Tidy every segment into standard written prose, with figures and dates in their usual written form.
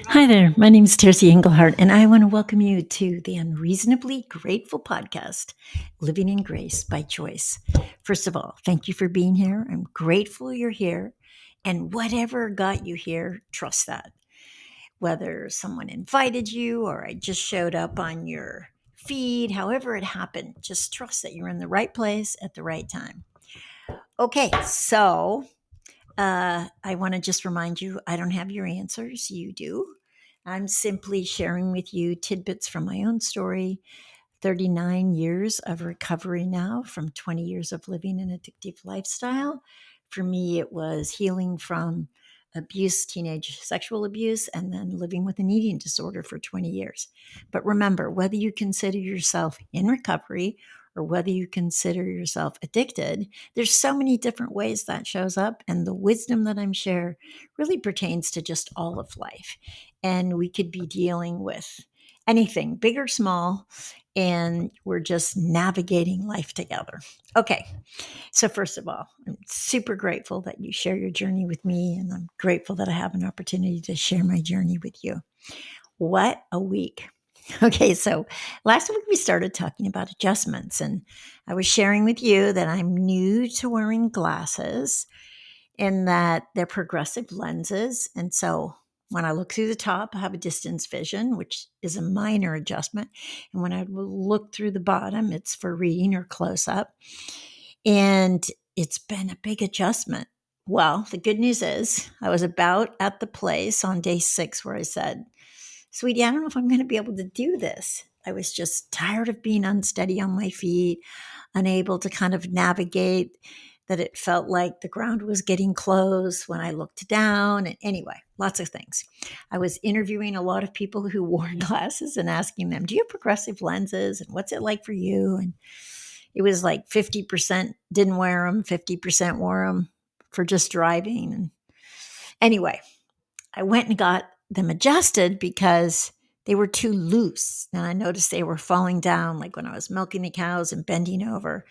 Hi there. My name is Tercy Engelhardt, and I want to welcome you to the Unreasonably Grateful podcast, Living in Grace by Choice. First of all, thank you for being here. I'm grateful you're here. And whatever got you here, trust that. Whether someone invited you or I just showed up on your feed, however it happened, just trust that you're in the right place at the right time. Okay, so I want to just remind you I don't have your answers. You do. I'm simply sharing with you tidbits from my own story. 39 years of recovery now from 20 years of living an addictive lifestyle. For me, it was healing from abuse, teenage sexual abuse, and then living with an eating disorder for 20 years. But remember, whether you consider yourself in recovery or whether you consider yourself addicted, there's so many different ways that shows up. And the wisdom that I'm sharing really pertains to just all of life. And we could be dealing with anything, big or small, and we're just navigating life together. Okay, so first of all, I'm super grateful that you share your journey with me, and I'm grateful that I have an opportunity to share my journey with you. What a week. Okay, so last week we started talking about adjustments, and I was sharing with you that I'm new to wearing glasses and that they're progressive lenses. And so when I look through the top, I have a distance vision, which is a minor adjustment. And when I look through the bottom, it's for reading or close up. And it's been a big adjustment. Well, the good news is I was about at the place on day 6 where I said, sweetie, I don't know if I'm going to be able to do this. I was just tired of being unsteady on my feet, unable to kind of navigate, that it felt like the ground was getting close when I looked down. And anyway, lots of things. I was interviewing a lot of people who wore glasses and asking them, do you have progressive lenses? And what's it like for you? And it was like 50% didn't wear them, 50% wore them for just driving. And anyway, I went and got them adjusted because they were too loose. And I noticed they were falling down, like when I was milking the cows and bending over.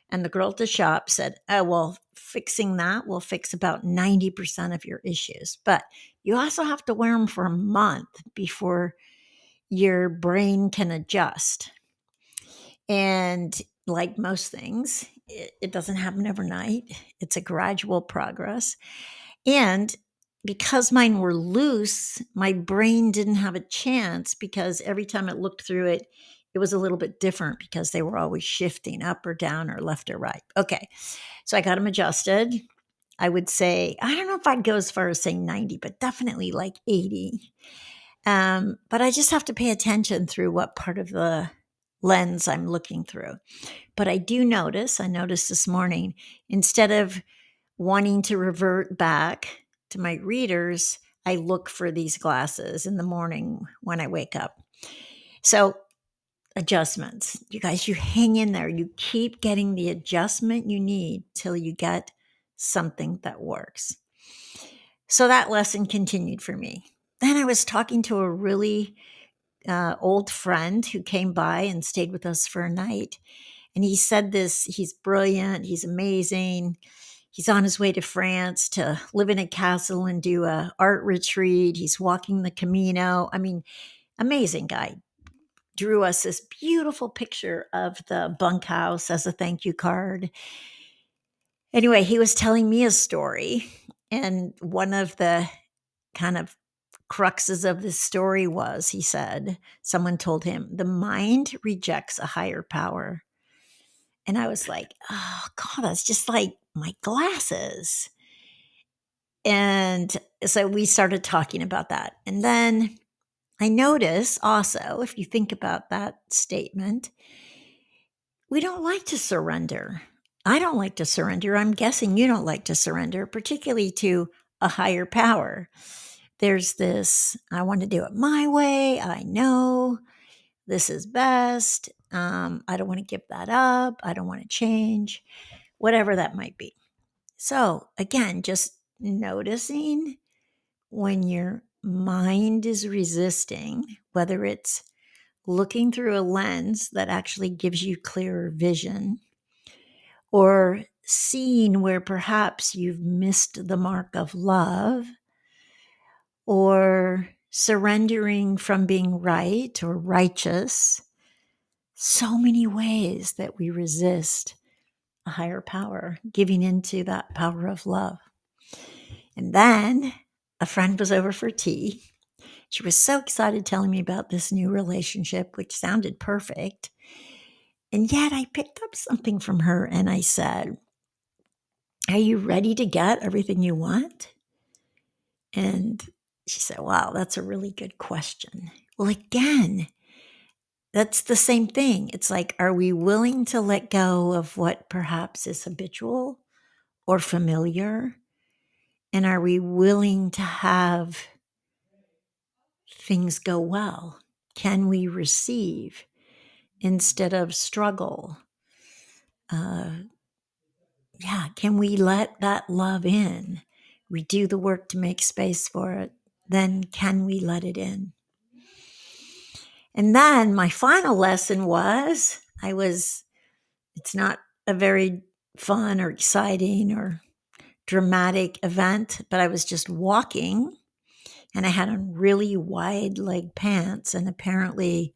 And the girl at the shop said, oh, well, fixing that will fix about 90% of your issues. But you also have to wear them for a month before your brain can adjust. And like most things, it doesn't happen overnight. It's a gradual progress. And because mine were loose, my brain didn't have a chance because every time it looked through it, it was a little bit different because they were always shifting up or down or left or right. Okay. So I got them adjusted. I would say, I don't know if I'd go as far as saying 90, but definitely like 80. But I just have to pay attention through what part of the lens I'm looking through. But I noticed this morning, instead of wanting to revert back to my readers, I look for these glasses in the morning when I wake up. So adjustments, you guys, you hang in there. You keep getting the adjustment you need till you get something that works. So that lesson continued for me. Then I was talking to a really old friend who came by and stayed with us for a night. And he said this, he's brilliant, he's amazing. He's on his way to France to live in a castle and do a art retreat. He's walking the Camino. I mean, amazing guy. Drew us this beautiful picture of the bunkhouse as a thank you card. Anyway, he was telling me a story. And one of the kind of cruxes of this story was, he said, someone told him, the mind rejects a higher power. And I was like, oh, God, that's just like my glasses. And so we started talking about that. And then I notice also, if you think about that statement, we don't like to surrender. I don't like to surrender. I'm guessing you don't like to surrender, particularly to a higher power. There's this, I want to do it my way. I know this is best. I don't want to give that up. I don't want to change, whatever that might be. So again, just noticing when your mind is resisting, whether it's looking through a lens that actually gives you clearer vision, or seeing where perhaps you've missed the mark of love, or surrendering from being right or righteous. So many ways that we resist a higher power, giving into that power of love. And then a friend was over for tea. She was so excited telling me about this new relationship, which sounded perfect. And yet I picked up something from her and I said, "Are you ready to get everything you want?" And she said, "Wow, that's a really good question." Well, again, that's the same thing. It's like, are we willing to let go of what perhaps is habitual or familiar? And are we willing to have things go well? Can we receive instead of struggle? Can we let that love in? We do the work to make space for it. Then can we let it in? And then my final lesson was it's not a very fun or exciting or dramatic event, but I was just walking and I had on really wide leg pants. And apparently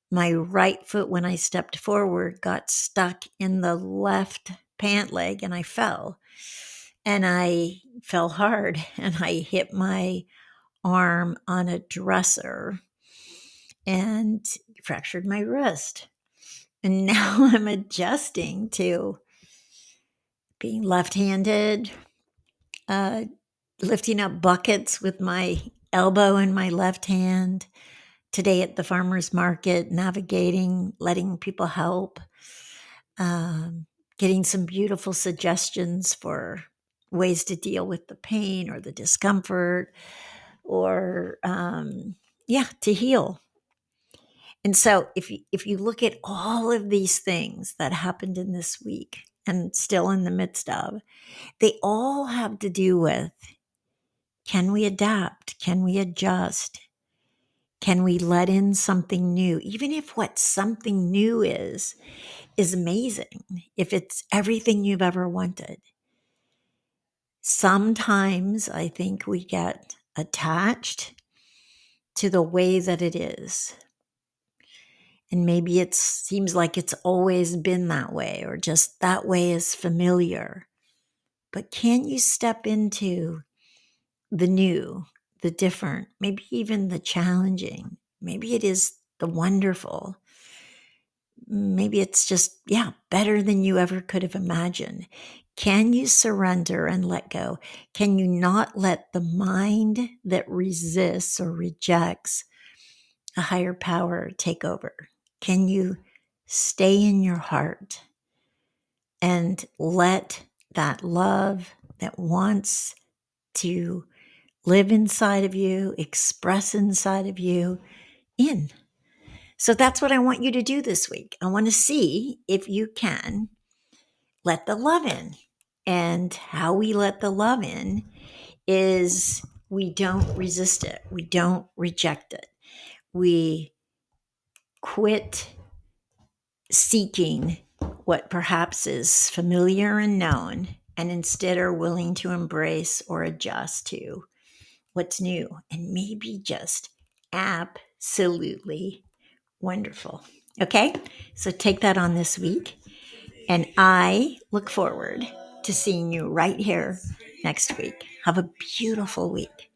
my right foot, when I stepped forward, got stuck in the left pant leg and I fell. And I fell hard and I hit my arm on a dresser and fractured my wrist. And now I'm adjusting to being left-handed, lifting up buckets with my elbow in my left hand. Today at the farmer's market, navigating, letting people help, getting some beautiful suggestions for ways to deal with the pain or the discomfort or, to heal. And so if you look at all of these things that happened in this week and still in the midst of, they all have to do with, can we adapt? Can we adjust? Can we let in something new? Even if what something new is amazing, if it's everything you've ever wanted. Sometimes I think we get attached to the way that it is. And maybe it seems like it's always been that way, or just that way is familiar. But can you step into the new, the different, maybe even the challenging? Maybe it is the wonderful. Maybe it's just, better than you ever could have imagined. Can you surrender and let go? Can you not let the mind that resists or rejects a higher power take over? Can you stay in your heart and let that love that wants to live inside of you, express inside of you, in? So that's what I want you to do this week. I want to see if you can let the love in. And how we let the love in is we don't resist it. We don't reject it. We quit seeking what perhaps is familiar and known, and instead are willing to embrace or adjust to what's new and maybe just absolutely wonderful. Okay, so take that on this week, and I look forward to seeing you right here next week. Have a beautiful week.